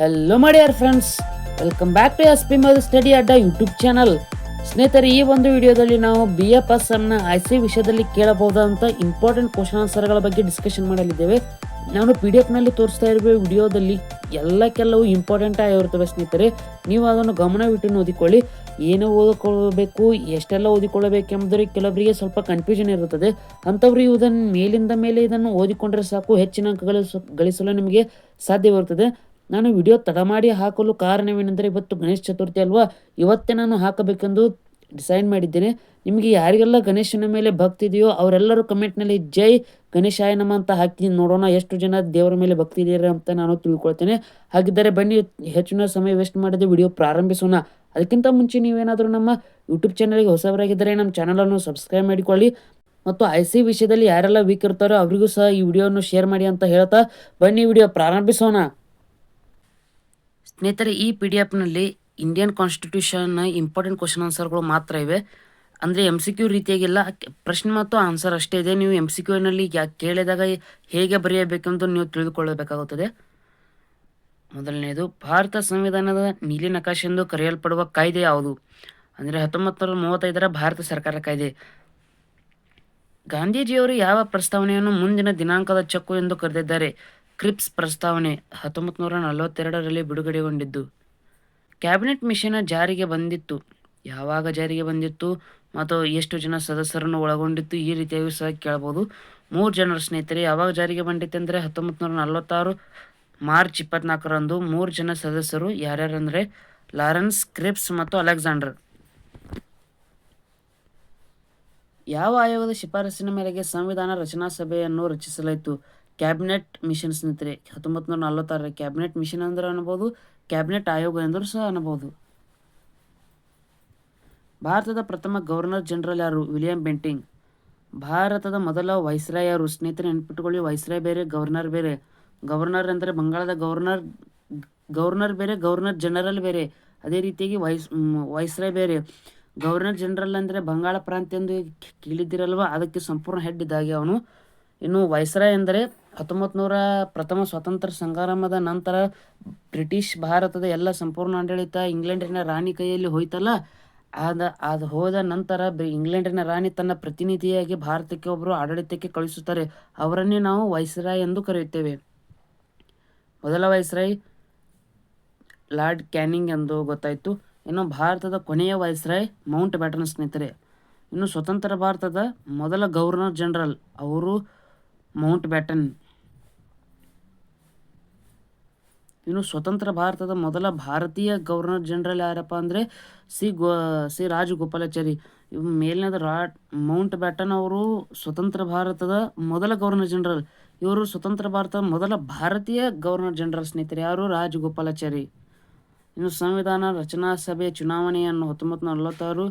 Hello my dear friends, welcome back to S P Madhu study Adda YouTube channel. ಸ್ನೇಹಿತರೆ, ಈ ಒಂದು ವಿಡಿಯೋದಲ್ಲಿ ನಾವು ಬಿ ಎಫ್ ಎಸ್ ಎಮ್ನ IC ವಿಷಯದಲ್ಲಿ ಕೇಳಬಹುದಾದಂಥ ಇಂಪಾರ್ಟೆಂಟ್ ಕ್ವಶನ್ ಆನ್ಸರ್ಗಳ ಬಗ್ಗೆ ಡಿಸ್ಕಷನ್ ಮಾಡಲಿದ್ದೇವೆ. ನಾನು PDF ನಲ್ಲಿ ತೋರಿಸ್ತಾ ಇರುವ ವಿಡಿಯೋದಲ್ಲಿ ಕೆಲವು ಇಂಪಾರ್ಟೆಂಟ್ ಆಗಿರುತ್ತವೆ ಸ್ನೇಹಿತರೆ. ನೀವು ಅದನ್ನು ಗಮನವಿಟ್ಟು ಓದಿಕೊಳ್ಳಿ. ಏನು ಓದಿಕೊಳ್ಳಬೇಕು, ಎಷ್ಟೆಲ್ಲ ಓದಿಕೊಳ್ಳಬೇಕೆಂಬುದರಲ್ಲಿ ಕೆಲವರಿಗೆ ಸ್ವಲ್ಪ ಕನ್ಫ್ಯೂಷನ್ ಇರುತ್ತದೆ. ಅಂಥವ್ರು ಇದನ್ನು ಮೇಲಿಂದ ಮೇಲೆ ಇದನ್ನು ಓದಿಕೊಂಡ್ರೆ ಸಾಕು, ಹೆಚ್ಚಿನ ಅಂಕ ಗಳಿಸಲು ನಿಮಗೆ ಸಾಧ್ಯವಿರುತ್ತದೆ. ನಾನು ವಿಡಿಯೋ ತಡ ಮಾಡಿ ಹಾಕಲು ಕಾರಣವೇನೆಂದರೆ, ಇವತ್ತು ಗಣೇಶ ಚತುರ್ಥಿ ಅಲ್ವಾ, ಇವತ್ತೇ ನಾನು ಹಾಕಬೇಕೆಂದು ಡಿಸೈಡ್ ಮಾಡಿದ್ದೇನೆ. ನಿಮಗೆ ಯಾರಿಗೆಲ್ಲ ಗಣೇಶನ ಮೇಲೆ ಭಕ್ತಿ ಇದೆಯೋ ಅವರೆಲ್ಲರೂ ಕಮೆಂಟ್ನಲ್ಲಿ ಜೈ ಗಣೇಶಾಯ ನಮ ಅಂತ ಹಾಕಿ ನೋಡೋಣ ಎಷ್ಟು ಜನ ದೇವರ ಮೇಲೆ ಭಕ್ತಿ ಇದೆಯಾ ಅಂತ ನಾನು ತಿಳ್ಕೊಳ್ತೇನೆ. ಹಾಗಿದ್ದರೆ ಬನ್ನಿ, ಹೆಚ್ಚಿನ ಸಮಯ ವೇಸ್ಟ್ ಮಾಡದೆ ವಿಡಿಯೋ ಪ್ರಾರಂಭಿಸೋಣ. ಅದಕ್ಕಿಂತ ಮುಂಚೆ ನೀವೇನಾದರೂ ನಮ್ಮ ಯೂಟ್ಯೂಬ್ ಚಾನಲ್ಗೆ ಹೊಸವರಾಗಿದ್ದರೆ ನಮ್ಮ ಚಾನಲನ್ನು ಸಬ್ಸ್ಕ್ರೈಬ್ ಮಾಡಿಕೊಳ್ಳಿ. ಮತ್ತು IC ವಿಷಯದಲ್ಲಿ ಯಾರೆಲ್ಲ ವೀಕ್ ಇರ್ತಾರೋ ಅವರಿಗೂ ಸಹ ಈ ವಿಡಿಯೋವನ್ನು ಶೇರ್ ಮಾಡಿ ಅಂತ ಹೇಳ್ತಾ ಬನ್ನಿ ವಿಡಿಯೋ ಪ್ರಾರಂಭಿಸೋಣ. ಸ್ನೇಹಿತರೆ, ಈ PDF ಇಂಡಿಯನ್ ಕಾನ್ಸ್ಟಿಟ್ಯೂಷನ್ನ ಇಂಪಾರ್ಟೆಂಟ್ ಕ್ವಶನ್ ಆನ್ಸರ್ಗಳು ಮಾತ್ರ ಇವೆ. ಅಂದರೆ MCQ ರೀತಿಯಾಗಿಲ್ಲ, ಪ್ರಶ್ನೆ ಮತ್ತು ಆನ್ಸರ್ ಅಷ್ಟೇ ಇದೆ. ನೀವು MCQನಲ್ಲಿ ಕೇಳಿದಾಗ ಹೇಗೆ ಬರೆಯಬೇಕೆಂದು ನೀವು ತಿಳಿದುಕೊಳ್ಳಬೇಕಾಗುತ್ತದೆ. ಮೊದಲನೆಯದು, ಭಾರತ ಸಂವಿಧಾನದ ನೀಲಿ ನಕಾಶೆ ಎಂದು ಕರೆಯಲ್ಪಡುವ ಕಾಯ್ದೆ ಯಾವುದು? ಅಂದರೆ 1935ರ ಭಾರತ ಸರ್ಕಾರ ಕಾಯ್ದೆ. ಗಾಂಧೀಜಿಯವರು ಯಾವ ಪ್ರಸ್ತಾವನೆಯನ್ನು ಮುಂದಿನ ದಿನಾಂಕದ ಚಕ್ಕು ಎಂದು ಕರೆದಿದ್ದಾರೆ? ಕ್ರಿಪ್ಸ್ ಪ್ರಸ್ತಾವನೆ 1942ರಲ್ಲಿ ಬಿಡುಗಡೆಗೊಂಡಿದ್ದು. ಕ್ಯಾಬಿನೆಟ್ ಮಿಷನ್ ಜಾರಿಗೆ ಬಂದಿತ್ತು, ಯಾವಾಗ ಜಾರಿಗೆ ಬಂದಿತ್ತು ಮತ್ತು ಎಷ್ಟು ಜನ ಸದಸ್ಯರನ್ನು ಒಳಗೊಂಡಿತ್ತು? ಈ ರೀತಿಯಾಗಿ ಸಹ ಕೇಳಬಹುದು. 3 ಜನರು ಸ್ನೇಹಿತರೆ. ಯಾವಾಗ ಜಾರಿಗೆ ಬಂದಿತ್ತೆಂದರೆ 1946 ಮಾರ್ಚ್ 24ರಂದು 3 ಜನ ಸದಸ್ಯರು. ಯಾರ್ಯಾರಂದರೆ ಲಾರೆನ್ಸ್, ಕ್ರಿಪ್ಸ್ ಮತ್ತು ಅಲೆಕ್ಸಾಂಡರ್. ಯಾವ ಆಯೋಗದ ಶಿಫಾರಸಿನ ಮೇರೆಗೆ ಸಂವಿಧಾನ ರಚನಾ ಸಭೆಯನ್ನು ರಚಿಸಲಾಯಿತು? ಕ್ಯಾಬಿನೆಟ್ ಮಿಷನ್ ಸ್ನೇಹಿತರೆ. 1946 ಕ್ಯಾಬಿನೆಟ್ ಮಿಷನ್ ಅಂದ್ರೆ ಅನ್ನಬಹುದು, ಕ್ಯಾಬಿನೆಟ್ ಆಯೋಗ ಎಂದರೂ ಸಹ ಅನ್ನಬಹುದು. ಭಾರತದ ಪ್ರಥಮ ಗವರ್ನರ್ ಜನರಲ್ ಯಾರು? William Bentinck. ಭಾರತದ ಮೊದಲ ವೈಸ್ರಾಯ್ ಯಾರು? ಸ್ನೇಹಿತರೆ ನೆನಪಿಟ್ಟುಕೊಳ್ಳಿ, ವೈಸ್ರಾಯ್ ಬೇರೆ, ಗವರ್ನರ್ ಬೇರೆ. ಗವರ್ನರ್ ಅಂದರೆ ಬಂಗಾಳದ ಗವರ್ನರ್ ಬೇರೆ, ಗವರ್ನರ್ ಜನರಲ್ ಬೇರೆ. ಅದೇ ರೀತಿಯಾಗಿ ವೈಸ್ರಾಯ್ ಬೇರೆ. ಗವರ್ನರ್ ಜನರಲ್ ಅಂದರೆ ಬಂಗಾಳ ಪ್ರಾಂತ್ಯ ಎಂದು ಕೇಳಿದ್ದಿರಲ್ವ, ಅದಕ್ಕೆ ಸಂಪೂರ್ಣ ಹೆಡ್ ಇದ್ದಾಗೆ ಅವನು. ಇನ್ನು ವೈಸ್ರಾಯ್ ಎಂದರೆ 1900 ಪ್ರಥಮ ಸ್ವಾತಂತ್ರ್ಯ ಸಂಗ್ರಾಮದ ನಂತರ ಬ್ರಿಟಿಷ್ ಭಾರತದ ಎಲ್ಲ ಸಂಪೂರ್ಣ ಆಡಳಿತ ಇಂಗ್ಲೆಂಡಿನ ರಾಣಿ ಕೈಯಲ್ಲಿ ಹೋಯ್ತಲ್ಲ, ಅದು ಹೋದ ನಂತರ ಇಂಗ್ಲೆಂಡಿನ ರಾಣಿ ತನ್ನ ಪ್ರತಿನಿಧಿಯಾಗಿ ಭಾರತಕ್ಕೆ ಒಬ್ಬರು ಆಡಳಿತಕ್ಕೆ ಕಳಿಸುತ್ತಾರೆ. ಅವರನ್ನೇ ನಾವು ವೈಸ್ರಾಯ್ ಎಂದು ಕರೆಯುತ್ತೇವೆ. ಮೊದಲ ವೈಸ್ರಾಯ್ ಲಾರ್ಡ್ ಕ್ಯಾನಿಂಗ್ ಎಂದು ಗೊತ್ತಾಯಿತು. ಇನ್ನು ಭಾರತದ ಕೊನೆಯ ವೈಸ್ರಾಯ್ ಮೌಂಟ್ ಬ್ಯಾಟನ್ ಸ್ನೇಹಿತರೆ. ಇನ್ನು ಸ್ವತಂತ್ರ ಭಾರತದ ಮೊದಲ ಗವರ್ನರ್ ಜನರಲ್ ಅವರು ಮೌಂಟ್ ಬ್ಯಾಟನ್. ಇನ್ನು ಸ್ವತಂತ್ರ ಭಾರತದ ಮೊದಲ ಭಾರತೀಯ ಗವರ್ನರ್ ಜನರಲ್ ಯಾರಪ್ಪ ಅಂದರೆ ಸಿ ರಾಜಗೋಪಾಲಾಚಾರಿ. ಮೇಲಿನದ ಮೌಂಟ್ ಬ್ಯಾಟನ್ ಅವರು ಸ್ವತಂತ್ರ ಭಾರತದ ಮೊದಲ ಗವರ್ನರ್ ಜನರಲ್. ಇವರು ಸ್ವತಂತ್ರ ಭಾರತದ ಮೊದಲ ಭಾರತೀಯ ಗವರ್ನರ್ ಜನರಲ್ ಸ್ನೇಹಿತರೆ. ಯಾರು? ರಾಜಗೋಪಾಲಾಚಾರಿ. ಇನ್ನು ಸಂವಿಧಾನ ರಚನಾ ಸಭೆ ಚುನಾವಣೆಯನ್ನು 1946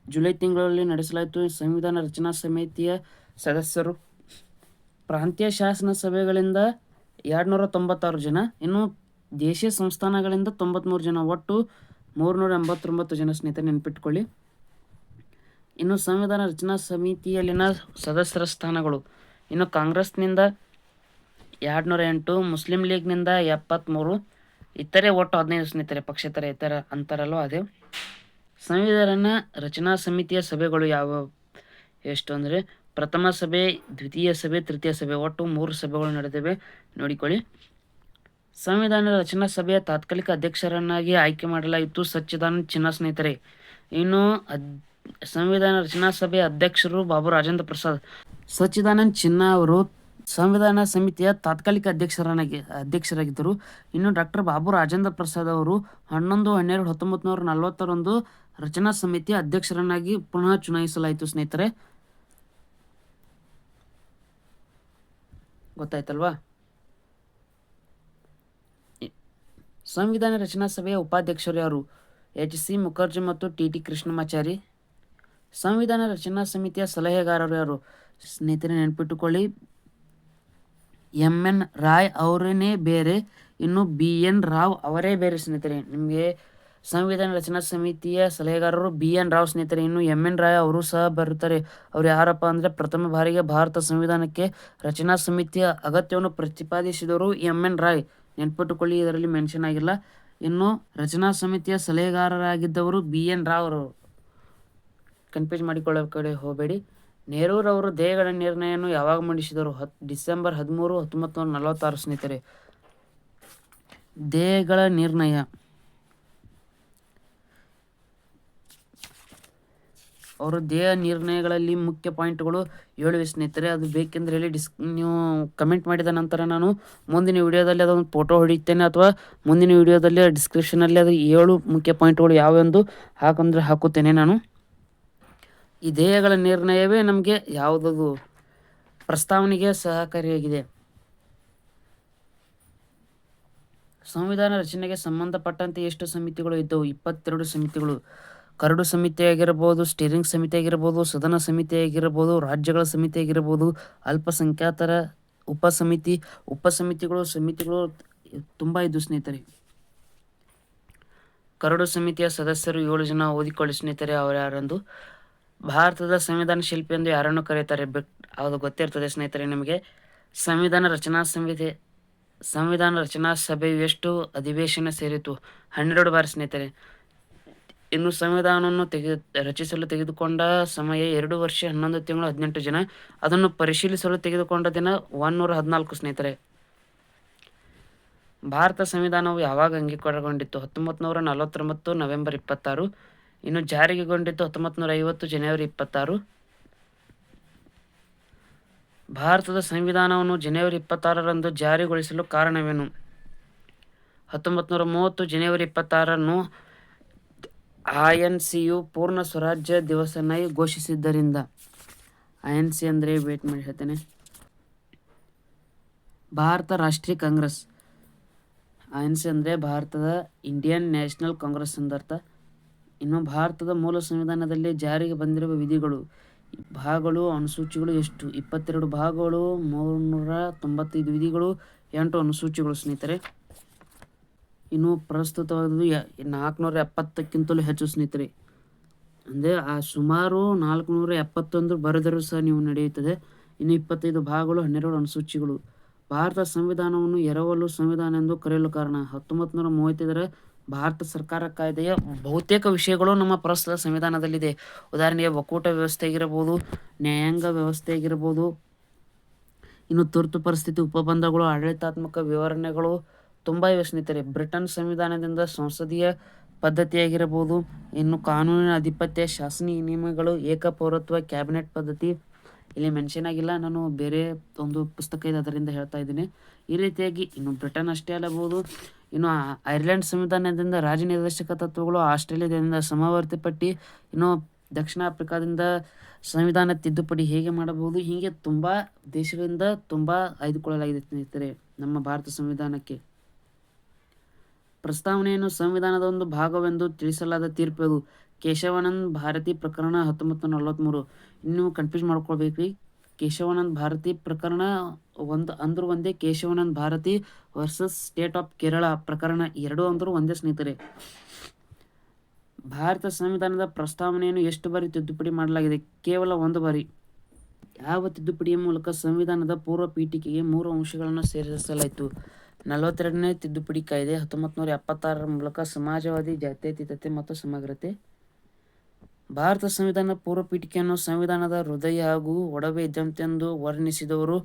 ಜುಲೈ ತಿಂಗಳಲ್ಲಿ ನಡೆಸಲಾಯಿತು. ಸಂವಿಧಾನ ರಚನಾ ಸಮಿತಿಯ ಸದಸ್ಯರು ಪ್ರಾಂತೀಯ ಶಾಸನ ಸಭೆಗಳಿಂದ 296 ಜನ, ಇನ್ನು ದೇಶೀಯ ಸಂಸ್ಥಾನಗಳಿಂದ 93 ಜನ, ಒಟ್ಟು 389 ಜನ ಸ್ನೇಹಿತರೆ ನೆನಪಿಟ್ಕೊಳ್ಳಿ. ಇನ್ನು ಸಂವಿಧಾನ ರಚನಾ ಸಮಿತಿಯಲ್ಲಿನ ಸದಸ್ಯರ ಸ್ಥಾನಗಳು, ಇನ್ನು ಕಾಂಗ್ರೆಸ್ನಿಂದ 208, ಮುಸ್ಲಿಂ ಲೀಗ್ನಿಂದ 73, ಇತರೆ ಒಟ್ಟು 15 ಸ್ನೇಹಿತರೆ. ಪಕ್ಷೇತರ ಇತರ ಅಂತಾರಲ್ವ ಅದೇ. ಸಂವಿಧಾನ ರಚನಾ ಸಮಿತಿಯ ಸಭೆಗಳು ಎಷ್ಟು ಅಂದರೆ ಪ್ರಥಮ ಸಭೆ, ದ್ವಿತೀಯ ಸಭೆ, ತೃತೀಯ ಸಭೆ, ಒಟ್ಟು 3 ಸಭೆಗಳು ನಡೆದಿವೆ, ನೋಡಿಕೊಳ್ಳಿ. ಸಂವಿಧಾನ ರಚನಾ ಸಭೆಯ ತಾತ್ಕಾಲಿಕ ಅಧ್ಯಕ್ಷರನ್ನಾಗಿ ಆಯ್ಕೆ ಮಾಡಲಾಯಿತು ಸಚ್ಚಿದಾನಂದ ಸಿನ್ಹಾ ಸ್ನೇಹಿತರೆ. ಇನ್ನು ಸಂವಿಧಾನ ರಚನಾ ಸಭೆಯ ಅಧ್ಯಕ್ಷರು ಬಾಬು ರಾಜೇಂದ್ರ ಪ್ರಸಾದ್. ಸಚ್ಚಿದಾನಂದ ಸಿನ್ಹಾ ಅವರು ಸಂವಿಧಾನ ಸಮಿತಿಯ ತಾತ್ಕಾಲಿಕ ಅಧ್ಯಕ್ಷರಾಗಿದ್ದರು. ಇನ್ನು ಡಾಕ್ಟರ್ ಬಾಬು ರಾಜೇಂದ್ರ ಪ್ರಸಾದ್ ಅವರು 11/12/1940 ರಚನಾ ಸಮಿತಿಯ ಅಧ್ಯಕ್ಷರನ್ನಾಗಿ ಪುನಃ ಚುನಾಯಿಸಲಾಯಿತು ಸ್ನೇಹಿತರೆ. ಗೊತ್ತಾಯ್ತಲ್ವಾ? ಸಂವಿಧಾನ ರಚನಾ ಸಭೆಯ ಉಪಾಧ್ಯಕ್ಷರು ಯಾರು? HC ಮುಖರ್ಜಿ ಮತ್ತು TT ಕೃಷ್ಣಮಾಚಾರಿ. ಸಂವಿಧಾನ ರಚನಾ ಸಮಿತಿಯ ಸಲಹೆಗಾರರು ಯಾರು? ಸ್ನೇಹಿತರೆ ನೆನಪಿಟ್ಟುಕೊಳ್ಳಿ, MN ರಾಯ್ ಅವರೇ ಬೇರೆ, ಇನ್ನು BN ರಾವ್ ಅವರೇ ಬೇರೆ ಸ್ನೇಹಿತರೆ. ನಿಮಗೆ ಸಂವಿಧಾನ ರಚನಾ ಸಮಿತಿಯ ಸಲಹೆಗಾರರು BN ರಾವ್ ಸ್ನೇಹಿತರೆ. ಇನ್ನು MN ರಾಯ್ ಅವರು ಸಹ ಬರುತ್ತಾರೆ. ಅವರು ಯಾರಪ್ಪ ಅಂದರೆ ಪ್ರಥಮ ಬಾರಿಗೆ ಭಾರತ ಸಂವಿಧಾನಕ್ಕೆ ರಚನಾ ಸಮಿತಿಯ ಅಗತ್ಯವನ್ನು ಪ್ರತಿಪಾದಿಸಿದವರು MN ರಾಯ್. ನೆನ್ಪಿಟ್ಟುಕೊಳ್ಳಿ, ಇದರಲ್ಲಿ ಮೆನ್ಷನ್ ಆಗಿಲ್ಲ. ಇನ್ನು ರಚನಾ ಸಮಿತಿಯ ಸಲಹೆಗಾರರಾಗಿದ್ದವರು BN ರಾವ್ ಅವರು, ಕನ್ಫ್ಯೂಸ್ ಮಾಡಿಕೊಳ್ಳೋ ಕಡೆ ಹೋಗಬೇಡಿ. ನೆಹರೂರವರು ದೇಹಗಳ ನಿರ್ಣಯವನ್ನು ಯಾವಾಗ ಮಂಡಿಸಿದರು? ಡಿಸೆಂಬರ್ 13, 1946 ಸ್ನೇಹಿತರೆ. ದೇಹಗಳ ನಿರ್ಣಯ ಅವರು ದೇಹ ನಿರ್ಣಯಗಳಲ್ಲಿ ಮುಖ್ಯ ಪಾಯಿಂಟ್ಗಳು 7 ಸ್ನೇಹಿತರೆ. ಅದು ಬೇಕೆಂದರೆ ಹೇಳಿ ನೀವು ಕಮೆಂಟ್ ಮಾಡಿದ ನಂತರ ನಾನು ಮುಂದಿನ ವಿಡಿಯೋದಲ್ಲಿ ಅದೊಂದು ಫೋಟೋ ಹೊಡಿತೇನೆ, ಅಥವಾ ಮುಂದಿನ ವಿಡಿಯೋದಲ್ಲಿ ಡಿಸ್ಕ್ರಿಪ್ಷನಲ್ಲಿ ಅದು 7 ಮುಖ್ಯ ಪಾಯಿಂಟ್ಗಳು ಯಾವೆಂದು ಹಾಕುತ್ತೇನೆ ನಾನು. ಈ ದೇಹಗಳ ನಿರ್ಣಯವೇ ನಮಗೆ ಯಾವುದದು ಪ್ರಸ್ತಾವನೆಗೆ ಸಹಕಾರಿಯಾಗಿದೆ. ಸಂವಿಧಾನ ರಚನೆಗೆ ಸಂಬಂಧಪಟ್ಟಂತೆ ಎಷ್ಟು ಸಮಿತಿಗಳು ಇದ್ದವು? 22 ಸಮಿತಿಗಳು. ಕರಡು ಸಮಿತಿಯಾಗಿರಬಹುದು, ಸ್ಟೀರಿಂಗ್ ಸಮಿತಿಯಾಗಿರ್ಬೋದು, ಸದನ ಸಮಿತಿಯಾಗಿರ್ಬೋದು, ರಾಜ್ಯಗಳ ಸಮಿತಿಯಾಗಿರ್ಬೋದು, ಅಲ್ಪಸಂಖ್ಯಾತರ ಸಮಿತಿಗಳು ತುಂಬ ಇದ್ದು ಸ್ನೇಹಿತರೆ. ಕರಡು ಸಮಿತಿಯ ಸದಸ್ಯರು 7 ಜನ. ಓದಿಕೊಳ್ಳಿ ಸ್ನೇಹಿತರೆ ಅವರು ಯಾರೆಂದು. ಭಾರತದ ಸಂವಿಧಾನ ಶಿಲ್ಪಿ ಎಂದು ಯಾರನ್ನು ಕರೆಯುತ್ತಾರೆ? ಅದು ಗೊತ್ತಿರ್ತದೆ ಸ್ನೇಹಿತರೆ ನಿಮಗೆ. ಸಂವಿಧಾನ ರಚನಾ ಸಭೆಯು ಎಷ್ಟು ಅಧಿವೇಶನ ಸೇರಿತು? 12 ಬಾರಿ ಸ್ನೇಹಿತರೆ. ಇನ್ನು ಸಂವಿಧಾನವನ್ನು ರಚಿಸಲು ತೆಗೆದುಕೊಂಡ ಸಮಯ 2 ವರ್ಷ 11 ತಿಂಗಳು 18 ದಿನ. ಅದನ್ನು ಪರಿಶೀಲಿಸಲು ತೆಗೆದುಕೊಂಡ ದಿನ 114 ಸ್ನೇಹಿತರೆ. ಭಾರತ ಸಂವಿಧಾನವು ಯಾವಾಗ ಅಂಗೀಕಾರಗೊಂಡಿತ್ತು? 1949 ನವೆಂಬರ್ 26. ಇನ್ನು ಜಾರಿಗೆಗೊಂಡಿದ್ದು 1950 ಜನವರಿ 26. ಭಾರತದ ಸಂವಿಧಾನವನ್ನು ಜನವರಿ 26ರಂದು ಜಾರಿಗೊಳಿಸಲು ಕಾರಣವೇನು? 1930 ಜನವರಿ 26ರನ್ನು INCಯು ಪೂರ್ಣ ಸ್ವರಾಜ್ಯ ದಿವಸನಾಗಿ ಘೋಷಿಸಿದ್ದರಿಂದ. INC ಅಂದರೆ ವೇಟ್ ಮಾಡಿ ಹೇಳ್ತೇನೆ. ಭಾರತ ರಾಷ್ಟ್ರೀಯ ಕಾಂಗ್ರೆಸ್. INC ಅಂದರೆ ಭಾರತದ ಇಂಡಿಯನ್ ನ್ಯಾಷನಲ್ ಕಾಂಗ್ರೆಸ್ ಎಂದರ್ಥ. ಇನ್ನು ಭಾರತದ ಮೂಲ ಸಂವಿಧಾನದಲ್ಲಿ ಜಾರಿಗೆ ಬಂದಿರುವ ವಿಧಿಗಳು, ಭಾಗಗಳು, ಅನುಸೂಚಿಗಳು ಎಷ್ಟು? 22 ಭಾಗಗಳು, 395 ವಿಧಿಗಳು, 8 ಅನುಸೂಚಿಗಳು ಸ್ನೇಹಿತರೆ. ಇನ್ನು ಪ್ರಸ್ತುತವಾದದ್ದು 470ಕ್ಕಿಂತಲೂ ಹೆಚ್ಚು ಸ್ನೇಹಿತರೆ. ಅಂದರೆ ಸುಮಾರು 471 ಬರೆದರೂ ಸಹ ನೀವು ನಡೆಯುತ್ತದೆ. ಇನ್ನು 25 ಭಾಗಗಳು, 12 ಅನುಸೂಚಿಗಳು. ಭಾರತ ಸಂವಿಧಾನವನ್ನು ಎರವಲು ಸಂವಿಧಾನ ಎಂದು ಕರೆಯಲು ಕಾರಣ? 1935ರ ಭಾರತ ಸರ್ಕಾರ ಕಾಯ್ದೆಯ ಬಹುತೇಕ ವಿಷಯಗಳು ನಮ್ಮ ಪ್ರಸ್ತುತ ಸಂವಿಧಾನದಲ್ಲಿದೆ. ಉದಾಹರಣೆಗೆ ಒಕ್ಕೂಟ ವ್ಯವಸ್ಥೆ ಆಗಿರಬಹುದು, ನ್ಯಾಯಾಂಗ ವ್ಯವಸ್ಥೆ ಆಗಿರಬಹುದು, ಇನ್ನು ತುರ್ತು ಪರಿಸ್ಥಿತಿ, ಉಪಬಂಧಗಳು, ಆಡಳಿತಾತ್ಮಕ ವಿವರಣೆಗಳು ತುಂಬ ಇವೆ ಸ್ನೇಹಿತರೆ. ಬ್ರಿಟನ್ ಸಂವಿಧಾನದಿಂದ ಸಂಸದೀಯ ಪದ್ಧತಿಯಾಗಿರಬಹುದು, ಇನ್ನು ಕಾನೂನಿನ ಅಧಿಪತ್ಯ, ಶಾಸನೀಯ ನಿಯಮಗಳು, ಏಕಪೌರತ್ವ, ಕ್ಯಾಬಿನೆಟ್ ಪದ್ಧತಿ ಇಲ್ಲಿ ಮೆನ್ಷನ್ ಆಗಿಲ್ಲ. ನಾನು ಬೇರೆ ಒಂದು ಪುಸ್ತಕ ಇದೆ ಅದರಿಂದ ಹೇಳ್ತಾ ಇದ್ದೀನಿ. ಈ ರೀತಿಯಾಗಿ ಇನ್ನು ಬ್ರಿಟನ್ ಅಷ್ಟೇ ಅಲ್ಲಬಹುದು. ಇನ್ನು ಐರ್ಲೆಂಡ್ ಸಂವಿಧಾನದಿಂದ ರಾಜನಿರ್ದೇಶಕ ತತ್ವಗಳು, ಆಸ್ಟ್ರೇಲಿಯಾದಿಂದ ಸಮವರ್ತಿ ಪಟ್ಟಿ, ಇನ್ನು ದಕ್ಷಿಣ ಆಫ್ರಿಕಾದಿಂದ ಸಂವಿಧಾನ ತಿದ್ದುಪಡಿ ಹೇಗೆ ಮಾಡಬಹುದು, ಹೀಗೆ ತುಂಬ ದೇಶಗಳಿಂದ ತುಂಬ ಆಯ್ದುಕೊಳ್ಳಲಾಗಿದೆ ಸ್ನೇಹಿತರೆ ನಮ್ಮ ಭಾರತ ಸಂವಿಧಾನಕ್ಕೆ. ಪ್ರಸ್ತಾವನೆಯನ್ನು ಸಂವಿಧಾನದ ಒಂದು ಭಾಗವೆಂದು ತಿಳಿಸಲಾದ ತೀರ್ಪು ಅದು? ಕೇಶವಾನಂದ್ ಭಾರತಿ ಪ್ರಕರಣ 1943. ಇನ್ನು ಕನ್ಫ್ಯೂಸ್ ಮಾಡ್ಕೊಳ್ಬೇಕ್ರಿ. ಕೇಶವಾನಂದ್ ಭಾರತಿ ಪ್ರಕರಣ ಅಂದ್ರೂ ಒಂದೇ, Keshavanand Bharati versus state of Kerala ಪ್ರಕರಣ 2 ಅಂದರೂ ಒಂದೇ ಸ್ನೇಹಿತರೆ. ಭಾರತ ಸಂವಿಧಾನದ ಪ್ರಸ್ತಾವನೆಯನ್ನು ಎಷ್ಟು ಬಾರಿ ತಿದ್ದುಪಡಿ ಮಾಡಲಾಗಿದೆ? ಕೇವಲ 1 ಬಾರಿ. ಯಾವ ತಿದ್ದುಪಡಿಯ ಮೂಲಕ ಸಂವಿಧಾನದ ಪೂರ್ವ ಪೀಠಿಕೆಗೆ 3 ಅಂಶಗಳನ್ನು ಸೇರಿಸಲಾಯಿತು? 42ನೇ ತಿದ್ದುಪಡಿ ಕಾಯ್ದೆ 1976ರ ಮೂಲಕ. ಸಮಾಜವಾದಿ, ಜಾತ್ಯತೀತತೆ ಮತ್ತು ಸಮಗ್ರತೆ. ಭಾರತ ಸಂವಿಧಾನದ ಪೂರ್ವ ಪೀಠಿಕೆಯನ್ನು ಸಂವಿಧಾನದ ಹೃದಯ ಹಾಗೂ ಒಡವೆ ಇದ್ದಂತೆಂದು ವರ್ಣಿಸಿದವರು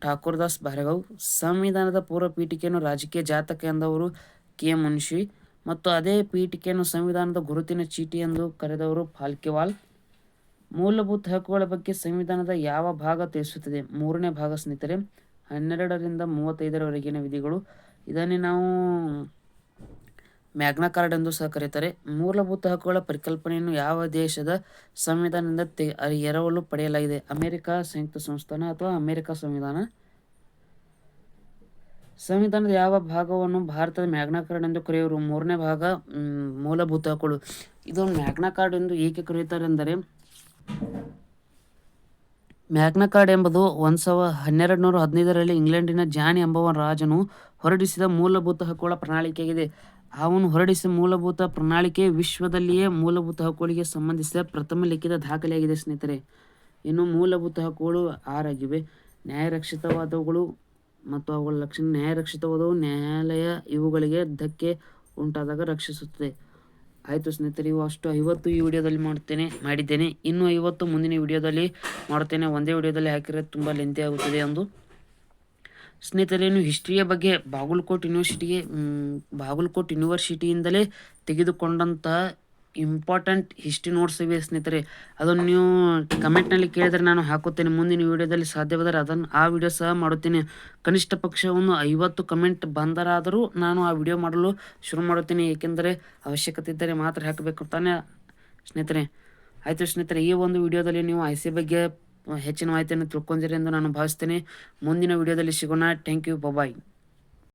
ಠಾಕೂರ್ದಾಸ್ ಭಾರ್ಗವ್. ಸಂವಿಧಾನದ ಪೂರ್ವ ಪೀಠಿಕೆಯನ್ನು ರಾಜಕೀಯ ಜಾತಕ ಎಂದವರು KM ಮುನ್ಷಿ, ಮತ್ತು ಅದೇ ಪೀಠಿಕೆಯನ್ನು ಸಂವಿಧಾನದ ಗುರುತಿನ ಚೀಟಿ ಎಂದು ಕರೆದವರು ಫಾಲ್ಕೆವಾಲ್. ಮೂಲಭೂತ ಹಕ್ಕುಗಳ ಬಗ್ಗೆ ಸಂವಿಧಾನದ ಯಾವ ಭಾಗ ತಿಳಿಸುತ್ತದೆ? 3ನೇ ಭಾಗ ಸ್ನೇಹಿತರೆ. 12ರಿಂದ 35ರವರೆಗಿನ ವಿಧಿಗಳು. ಇದನ್ನೇ ನಾವು ಮ್ಯಾಗ್ನಾ ಕಾರ್ಡ್ ಎಂದು ಸಹ ಕರೆಯುತ್ತಾರೆ. ಮೂಲಭೂತ ಹಕ್ಕುಗಳ ಪರಿಕಲ್ಪನೆಯನ್ನು ಯಾವ ದೇಶದ ಸಂವಿಧಾನದಿಂದ ಎರವಲು ಪಡೆಯಲಾಗಿದೆ? ಅಮೆರಿಕ ಸಂಯುಕ್ತ ಸಂಸ್ಥಾನ ಅಥವಾ ಅಮೆರಿಕ ಸಂವಿಧಾನ. ಸಂವಿಧಾನದ ಯಾವ ಭಾಗವನ್ನು ಭಾರತದ ಮ್ಯಾಗ್ನಾ ಕಾರ್ಡ್ ಎಂದು ಕರೆಯುವರು? 3ನೇ ಭಾಗ, ಮೂಲಭೂತ ಹಕ್ಕುಗಳು. ಇದು ಮ್ಯಾಗ್ನಾ ಕಾರ್ಡ್ ಎಂದು ಏಕೆ ಕರೆಯುತ್ತಾರೆ ಎಂದರೆ, ಮ್ಯಾಗ್ನಾ ಕಾರ್ಡ್ ಎಂಬುದು 1215ರಲ್ಲಿ ಇಂಗ್ಲೆಂಡಿನ ಜಾನ್ ಎಂಬುವ ರಾಜನು ಹೊರಡಿಸಿದ ಮೂಲಭೂತ ಹಕ್ಕುಗಳ ಪ್ರಣಾಳಿಕೆಯಾಗಿದೆ. ಅವನು ಹೊರಡಿಸಿದ ಮೂಲಭೂತ ಪ್ರಣಾಳಿಕೆ ವಿಶ್ವದಲ್ಲಿಯೇ ಮೂಲಭೂತ ಹಕ್ಕುಗಳಿಗೆ ಸಂಬಂಧಿಸಿದ ಪ್ರಥಮ ಲಿಖಿತ ದಾಖಲೆಯಾಗಿದೆ ಸ್ನೇಹಿತರೆ. ಇನ್ನು ಮೂಲಭೂತ ಹಕ್ಕುಗಳು 6 ಆಗಿವೆ. ನ್ಯಾಯರಕ್ಷಿತವಾದವುಗಳು ಮತ್ತು ಅವುಗಳ ಲಕ್ಷಣ ನ್ಯಾಯರಕ್ಷಿತವಾದವು ನ್ಯಾಯಾಲಯ ಇವುಗಳಿಗೆ ಧಕ್ಕೆ ಉಂಟಾದಾಗ ರಕ್ಷಿಸುತ್ತದೆ. ಆಯಿತು ಸ್ನೇಹಿತರೆ, ಇವು ಅಷ್ಟು 50 ಈ ವಿಡಿಯೋದಲ್ಲಿ ಮಾಡಿದ್ದೇನೆ. ಇನ್ನೂ 50 ಮುಂದಿನ ವಿಡಿಯೋದಲ್ಲಿ ಮಾಡುತ್ತೇನೆ. ಒಂದೇ ವಿಡಿಯೋದಲ್ಲಿ ಹಾಕಿದರೆ ತುಂಬ ಲೆಂತಿ ಆಗುತ್ತದೆ ಎಂದು. ಸ್ನೇಹಿತರೆ, ನೀವು ಹಿಸ್ಟ್ರಿಯ ಬಗ್ಗೆ ಬಾಗಲಕೋಟ್ ಯೂನಿವರ್ಸಿಟಿಯಿಂದಲೇ ತೆಗೆದುಕೊಂಡಂತಹ ಇಂಪಾರ್ಟೆಂಟ್ ಹಿಸ್ಟ್ರಿ ನೋಟ್ಸ್ ಇವೆ ಸ್ನೇಹಿತರೆ. ಅದನ್ನು ನೀವು ಕಮೆಂಟ್ನಲ್ಲಿ ಕೇಳಿದರೆ ನಾನು ಹಾಕುತ್ತೇನೆ. ಮುಂದಿನ ವಿಡಿಯೋದಲ್ಲಿ ಸಾಧ್ಯವಾದರೆ ಆ ವಿಡಿಯೋ ಸಹ ಮಾಡುತ್ತೇನೆ. ಕನಿಷ್ಠ ಪಕ್ಷ ಒಂದು 50 ಕಮೆಂಟ್ ಬಂದರಾದರೂ ನಾನು ಆ ವಿಡಿಯೋ ಮಾಡಲು ಶುರು ಮಾಡುತ್ತೇನೆ. ಏಕೆಂದರೆ ಅವಶ್ಯಕತೆ ಇದ್ದರೆ ಮಾತ್ರ ಹಾಕಬೇಕು ತಾನೇ ಸ್ನೇಹಿತರೆ. ಆಯಿತು ಸ್ನೇಹಿತರೆ, ಈ ಒಂದು ವಿಡಿಯೋದಲ್ಲಿ ನೀವು ICA ಬಗ್ಗೆ ಹೆಚ್ಚಿನ ಮಾಹಿತಿಯನ್ನು ತಿಳ್ಕೊಂಡಿರಿ ಎಂದು ನಾನು ಭಾವಿಸ್ತೇನೆ. ಮುಂದಿನ ವಿಡಿಯೋದಲ್ಲಿ ಸಿಗೋಣ. Thank you, bye.